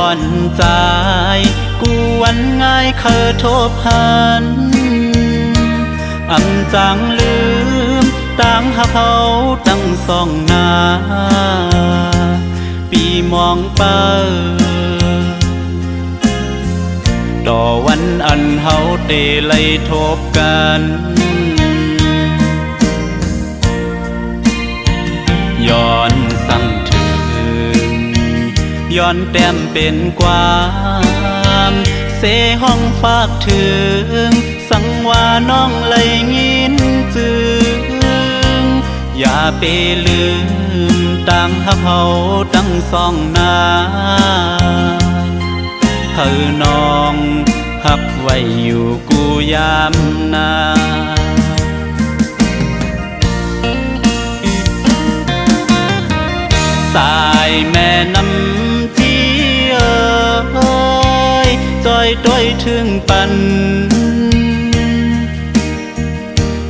อนใจกวนง่ายเคยทบหันอำจังลืมตั้งหักเขาตั้งสองหน้าปีมองเปิดต่อวันอันเฮาเตไล่ทบกันย้อนสั่งถึงย้อนแต้มเป็นความเสห้องฝากถึงสังว่าน้องเลยยินจึงอย่าไปลืมตั้งหักเฮาตั้งสองหน้าเฮาน้องหักไว้อยู่กูยามนาสายแม่น้ำที่จอยต้อยถึงปัน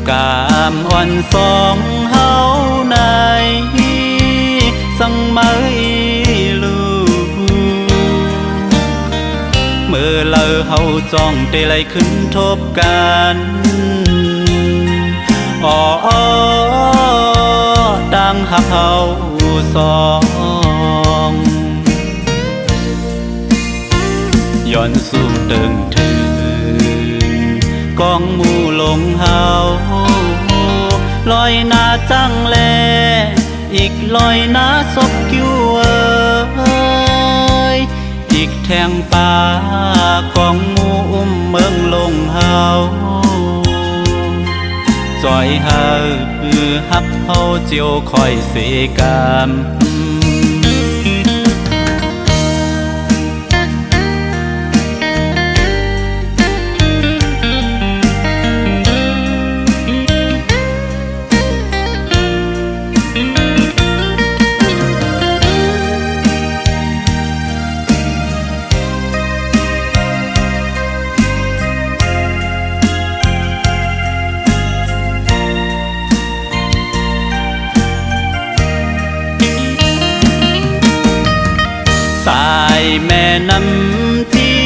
กามอ่อนสองเฮาในสังไม่ลูเมื่อเลอเฮาจ้องเตไลขึ้นทบกันอ๋อดังหักเฮาสองย้อนสู่เติงถึงกองหมู่ลงเฮาลอยหน้าจังแลอีกลอยหน้าศพกิ้วอีกแทงป่ากองหมู่เมืองลงเฮาจอยเฮาฮักเฮาเจียวคอยเสกามสายแม่น้ำที่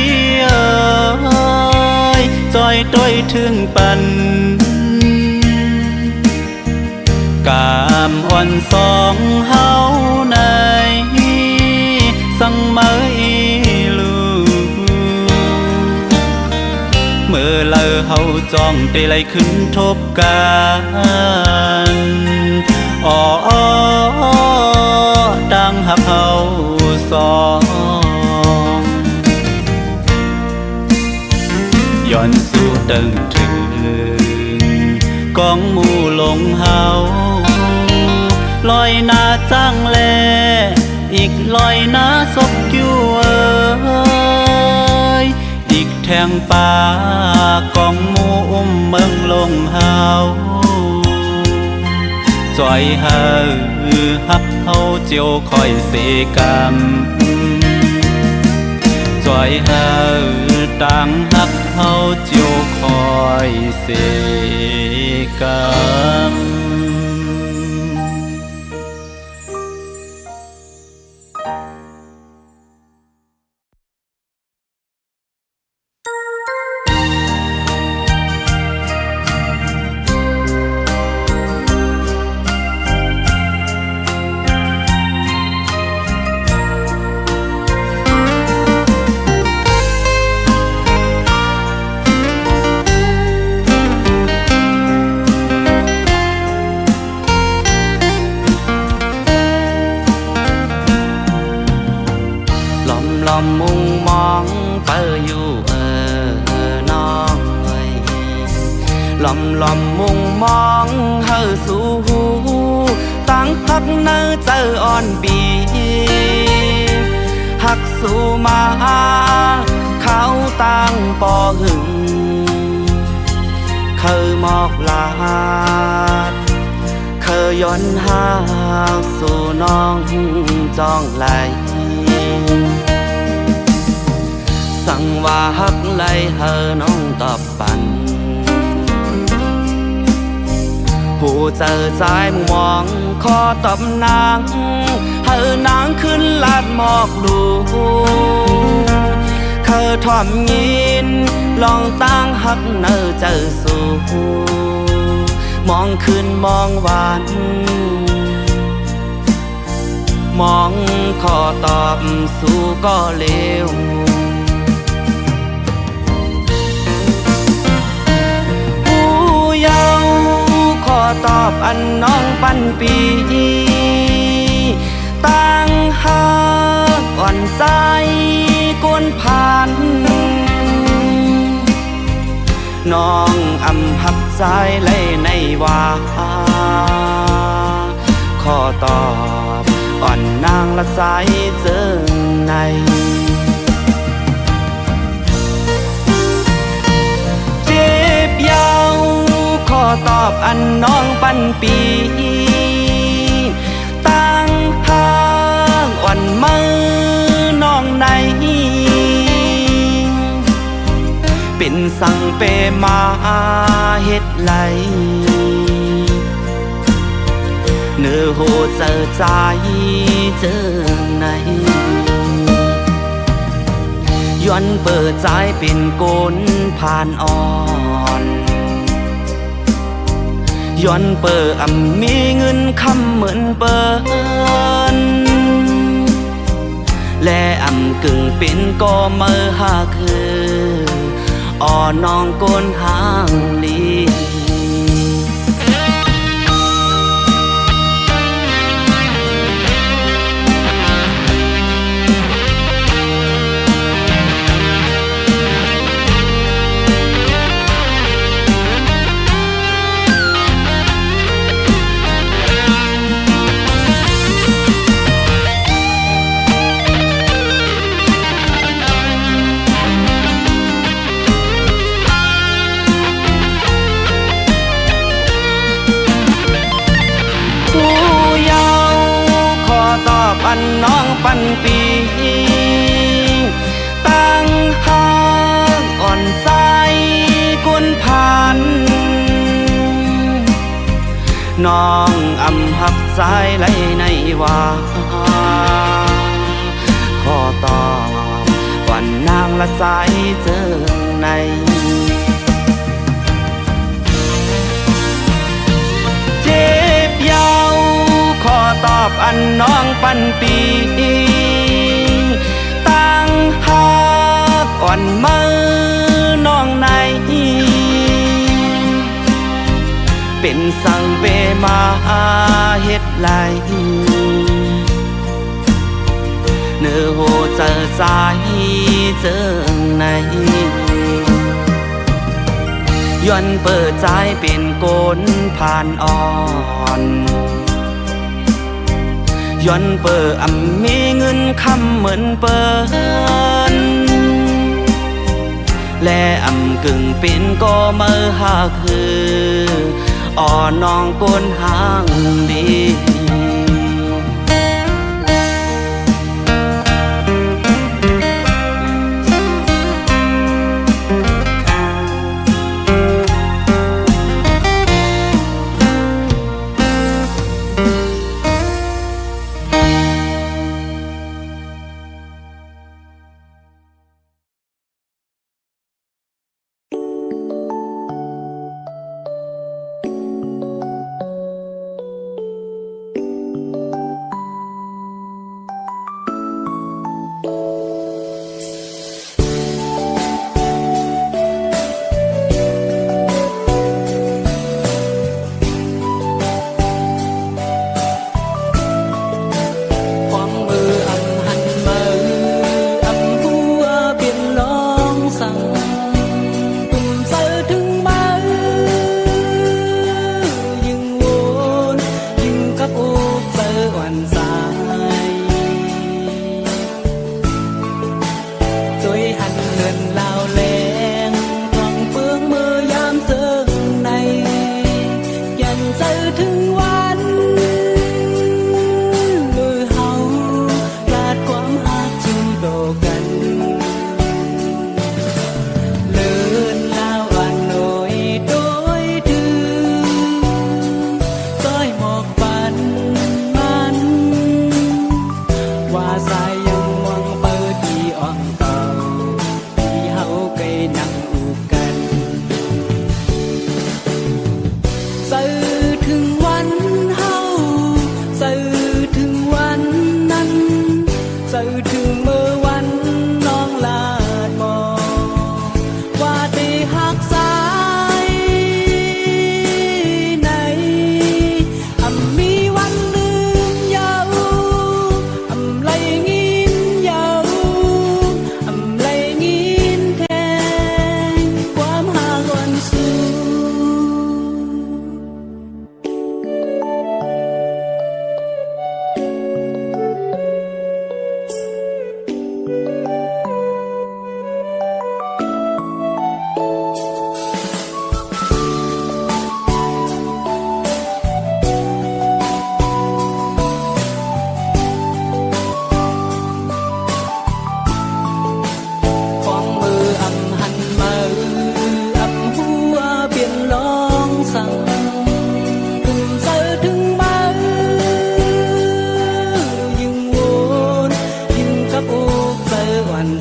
จอยต้อยถึงปันกามอ่อนสองเฮาในสังไม่ลูเมื่อเลอเฮาจ้องเตไลขึ้นทบกันอ๋อดังหักเฮาสองย้อนสู่เติงถึงกองหมู่ลงเฮาลอยหน้าจังแลอีกลอยหน้าศพกิ้วอีกแทงป่ากองหมู่เมืองลงเฮาจอยเฮาฮักเฮาเจียวคอยเสกามจอยเฮาตั้งฮักเฮาเจียวคอยเสกามมุงมองเปออยู่น้องเอ้ยลอมมุงมองเฮาสู่หูตั้งพักเนื้อเจออ่อนบีหักสู่มาเขาตั้งปอหึงเคยหมอกลาดเคยย้อนหาสู่น้องจ้องไหลสั่งว่าฮักไหลเฮอน้องตอบปันผู้เจอใจมองขอตอบนางเฮอนางขึ้นลาดหมอกลู ถ่อมยินลองตั้งหักเนอเจอสู่มองคืนมองวันมองขอตอบสู่ก็เลวผู้เยาว์ขอตอบอันน้องปันปีตั้งหักอ่อนใจกวนผ่านน้องอำหับใจเลยในว่าขอตอบอ่อนนางละใจเจอในเจ็บยาวขอตอบอันน้องปันปีตั้งห้างอ่อนมือน้องในเป็นสั่งเปมาเฮ็ดไหลเนื้อโหเจอใจเจอในย้อนเปิดใจเป็นโกนผ่านอ่อนย้อนเปิดมีเงินคำเหมือนเปิ้นและกึ่งเป็นก็เมื่อหาคืออ่อนน้องโกนหางลีปันน้องปันปีตั้งหักอ่อนใจกุนผ่านน้องหับใจไหลในว่าขอตอบวันนางละใจเจอในเจ็บยาวขอตอบอันน้องปันปีตั้งหักอ่อนมือน้องในเป็นสั่งเปมาเฮ็ดไหลเนื้อโหเจอใจเจอในย้อนเปิดใจเป็นโกนผ่านอ่อนย้อนเปิดมีเงินคำเหมือนเปิ้นและกึ่งเป็นก็เมื่อหาคืออ่อนน้องโกนหางดี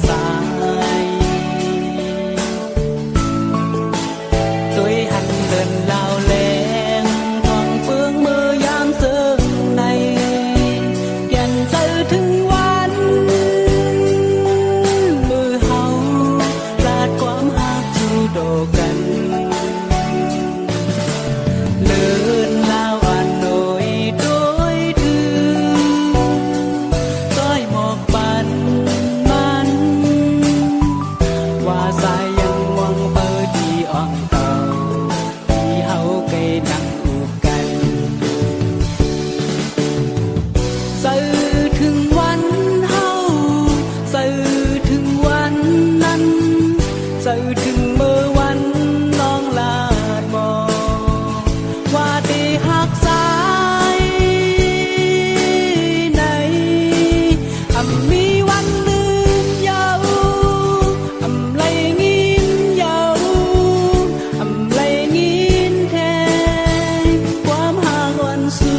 สายตัวหันเดินลาวแลงทองเฟืองมือยามเสื่องในแก่นเจอถึงวันมือเฮาปราดความหักจูโดกันเลื่อนลาวอันโดยโดยถือต้อยหมอกปันมันว่าสายยังหวังเปิดที่อ่องเต่าที่เฮาเคยนั่งคู่กันสื่อถึงวันเฮาสื่อถึงวันนั้นสื่อถึงเมื่อวันน้องลาดบ่ว่าที่หักสายในมีวันลืมเยาไลงินเยาไลงินแทงความห่างวันสู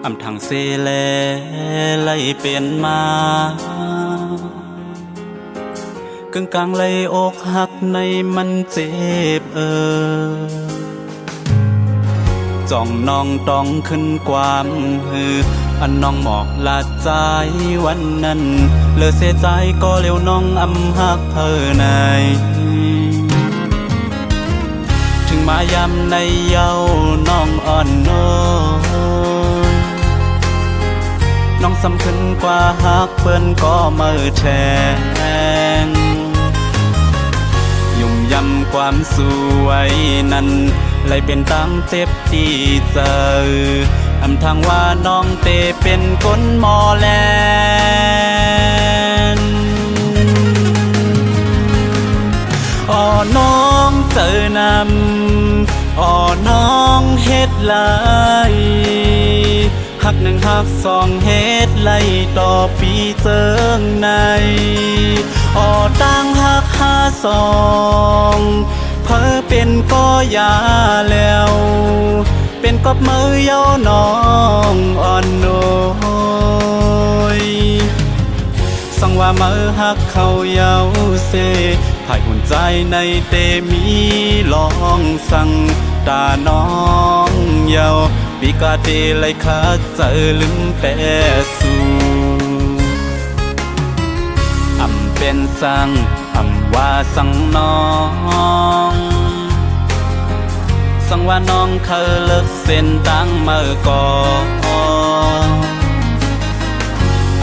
อำทางเซแลไล่เปลี่ยนมากึ่งกลางไล่อกหักในมันเจ็บจ้องน้องต้องขึ้นความหืออันน้องหมอกลาดใจวันนั้นเลือเสียใจก็เร็วน้องอำหักเธอในถึงมายามในเย้าน้องอ่อนโน้น้องสำคัญกว่าหักเปิ้นก็มือแทงยุ่มยำความสวยนั้นเลยเป็นตั้งเจ็บที่เจออำทางว่าน้องเตเป็นก้นหมอแลนอ๋อน้องเจอนำอ๋อน้องเฮ็ดไหลหักหนึ่งหักสองเฮ็ดไล่ต่อปีเจิงในอ่อตั้งหักห้าสองเพอเป็นก็ยาแล้วเป็นกอบมือเย้าน้องอ่อนโน้ยสังว่ามือหักเขาเย้าเซหายหุ่นใจในเตมีลองสั่งตาน้องเย้าปีกาเตไลคาเจอลืมแปสูอำเป็นสั่งอำว่าสั่งน้องสั่งว่าน้องเคยเลิกเส้นตั้งเมื่อก่อน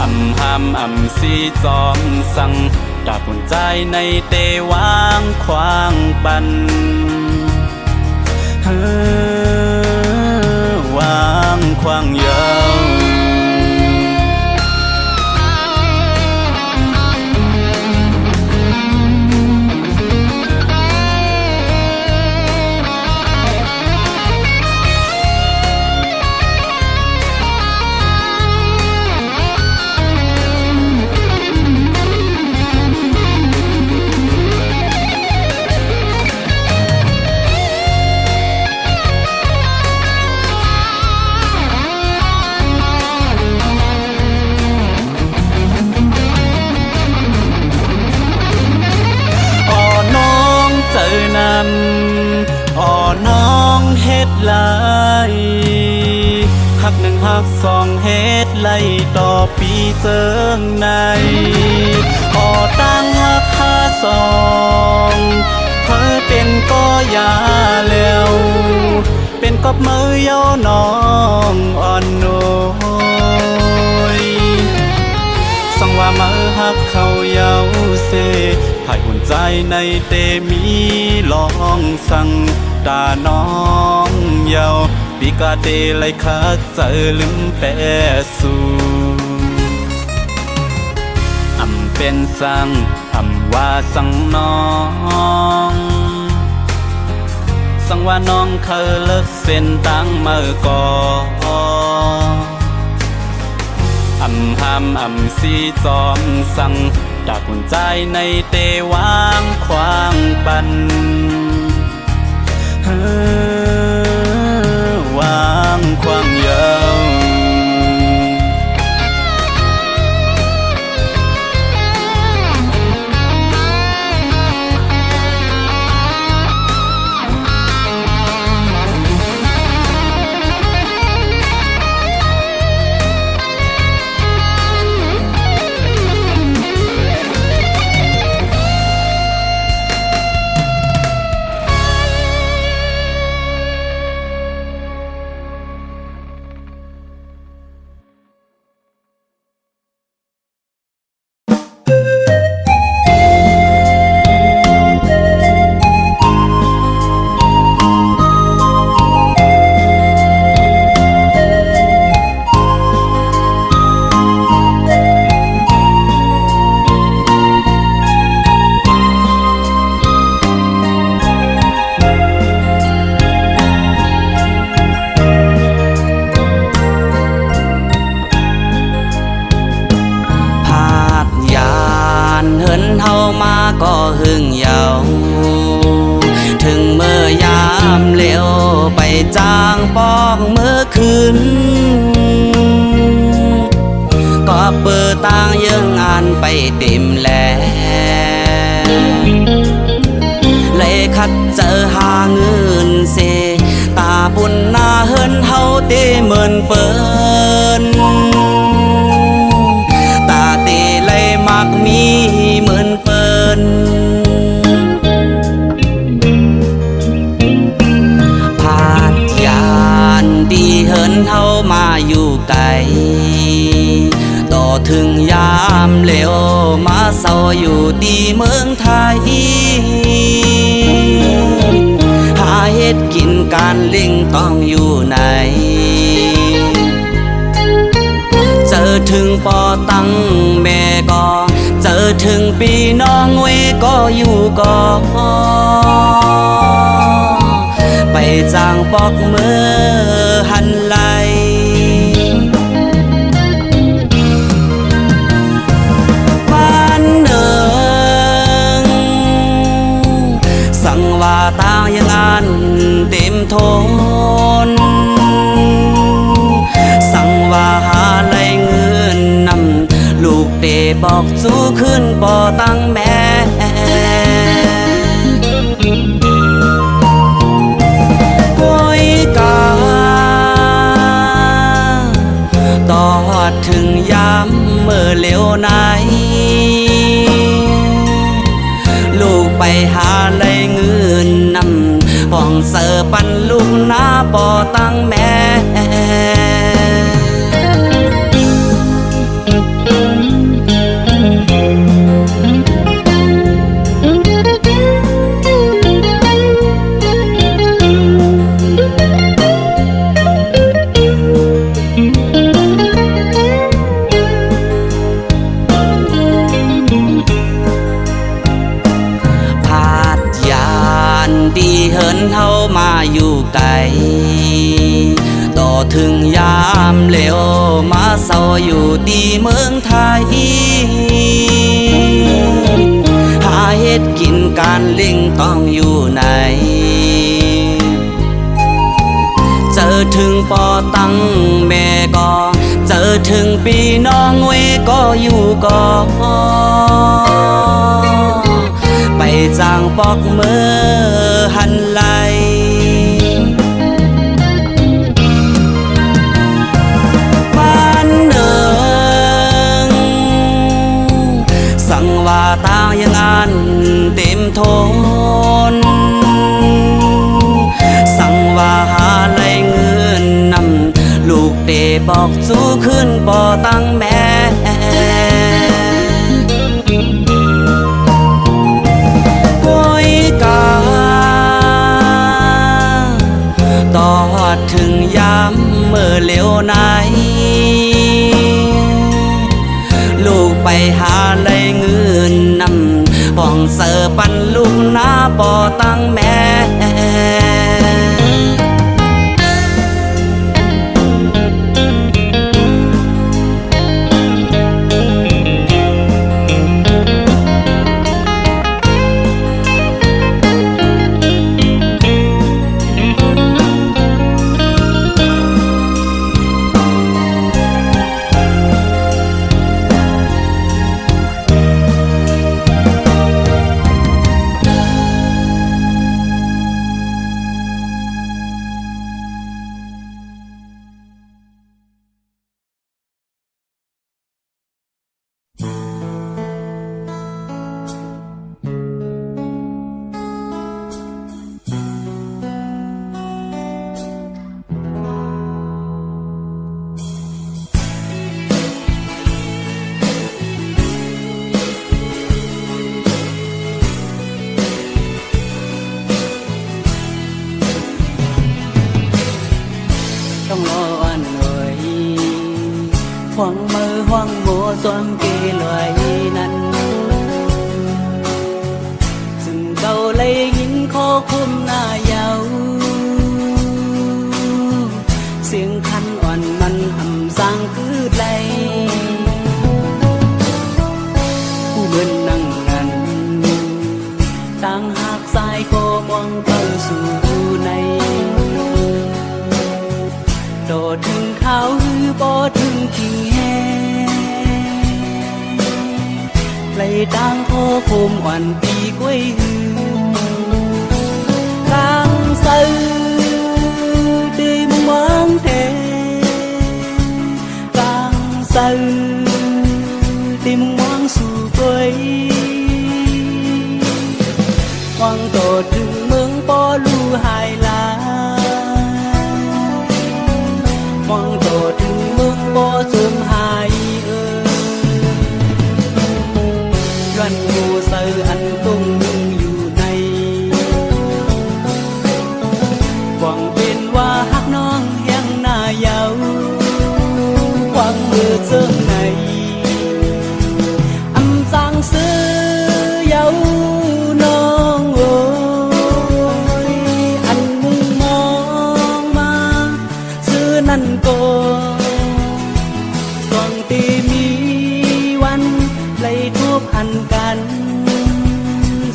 อำห้ามอำสีจอมสั่งตาปุ่นใจในเตวางควางปันวางควางเยาวอ๋อน้องเฮ็ดไหลหักหนึ่งหักสองเฮ็ดไหลต่อปีเจิงในอ๋อตั้งหักห้าสองเพอเป็นก็ยาแล้วเป็นกอบมือเย้าน้องอ่อนโน้ย กเขาเยาเซถ่ายหุ่นใจในเตมีลองสั่งตาน้องเยาปีกาเตไลคักเจอลืมแปสูอำเป็นสั่งอำว่าสั่งน้องสั่งว่าน้องเคยเลิกเส้นตั้งเมื่อก่อนอำห้ามอำสีจอมสั่งจากหุ่นใจในเตวางควางปันวางควางเยาก็หึงเยาถึงเมื่อยามเลี้ยวไปจ้างปอกเมื่อคืนก็เปิดต่างยังงานไปเต็มแล้วเลยคัดเจอหาเงินเสตาบุญหน้าเฮินเฮาเตเหมือนเปิ้นตาเตเลยมักมีเหมือนเปิ้นพาดยานดีเฮินเฮามาอยู่ไกลต่อถึงยามเหลวมาเศร้าอยู่ดีเมืองไทยหาเฮ็ดกินการลิงต้องอยู่ไหนเจอถึงปอตั้งแม่ก็เจอถึงปีน้องเวก็อยู่ก็ไปจ้างปอกเมื่อหันไหลบ้านเดิงสั่งว่าตางยังงานเต็มทนสั่งว่าหาไหลเงินนำลูกเตบอกสู้ขึ้นบ่ตั้งแม่ป่วยกาต่อถึงยามเมื่อเร็วไหนลูกไปหาไหลเงินนำห้องเสิร์ปันลูกหน้าบ่ตั้งแม่ดีเฮินเฮามาอยู่ไกลต่อถึงยามเหลวมาเศร้าอยู่ดีเมืองไทยหาเฮ็ดกินการลิงต้องอยู่ไหนเจอถึงปอตั้งแม่ก็เจอถึงปีน้องเวก็อยู่ก็ไปจ้างปอกเมื่อหันไหลบ้านเดิงสั่งว่าตางยังงานเต็มทนสั่งว่าหาไหลเงินนำลูกเตบอกสู้ขึ้นบ่ตั้งแม่ ดถึงยามเมื่อเหลวไหนลูกไปหาเลยเงินนำป้องเสือปันลูกหน้าป่อตั้งแม่ต้องรออันหน่อยห่วงมือห่วงโมสวมเกลอยนั้นซึ่งเก่าเลยยินขอคุมหน้าเยาเสียงคันอ่อนมันหำสร้างคือไรผู้เหมือนนั่งงันต่างหากสายก็มองเข้าสู่ในโดดถึงเขาหรือบ่ถึงทิ้งแห่ไล่ต่างโคภูมิอ่อนปีกล้วยหือกลางซื่อได้มองเทกลางซื่อได้มองสู่กล้วยหวังโดดถึงเมืองบ่รู้หายลามองโตถึงมึงบ่สูญหายรันกูเสืออันตุ้งอยู่ในหวังเป็นว่าหักน้องแห่งหน้าเยาหวังเมื่อเจิงในอำสางซื้อเยาน้องโอ้ยอันมุ่งมองมาซื้อนั่นก็สองตีมีวันไล่ทุบหันกัน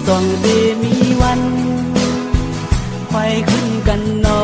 สองตีมีวันไขว้ขึ้นกันนอ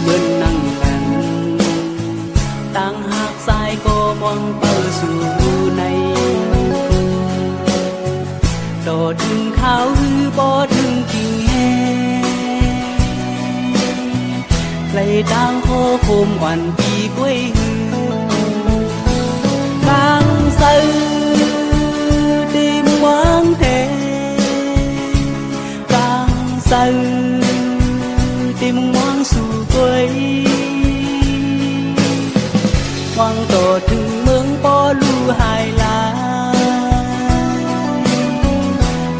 เหมือนนั่งกันต่างหากสายก็มองเปิดสู่ในโดดถึงเขาหรือบ่ถึงกิ่งแห่ไล่ต่างโคภูมิอ่อนปีกล้วยหือกลางซื่อได้มองเทกลางซื่อได้มองสู่กล้วยหวังโตถึงเมืองบ่รู้หายลา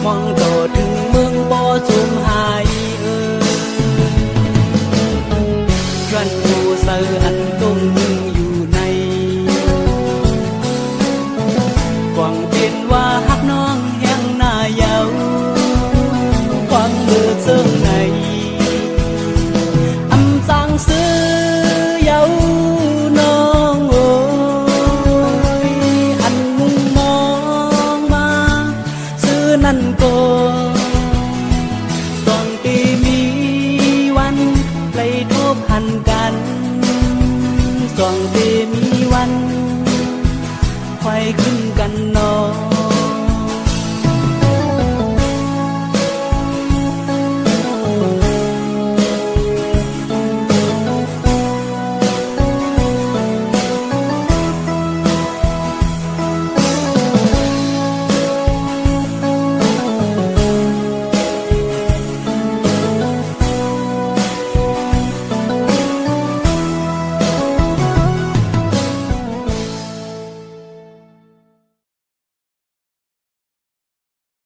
มองโตถึงเมืองบ่สูญหายรันกูเสืออันตุ้งอยู่ในหวังเป็นว่าหักน้องแห่งหน้าเยาหวังเมื่อเจิงในสางซื้อเยาน้องโอ้ยอันมุ่งมองมาซื้อนั่นก็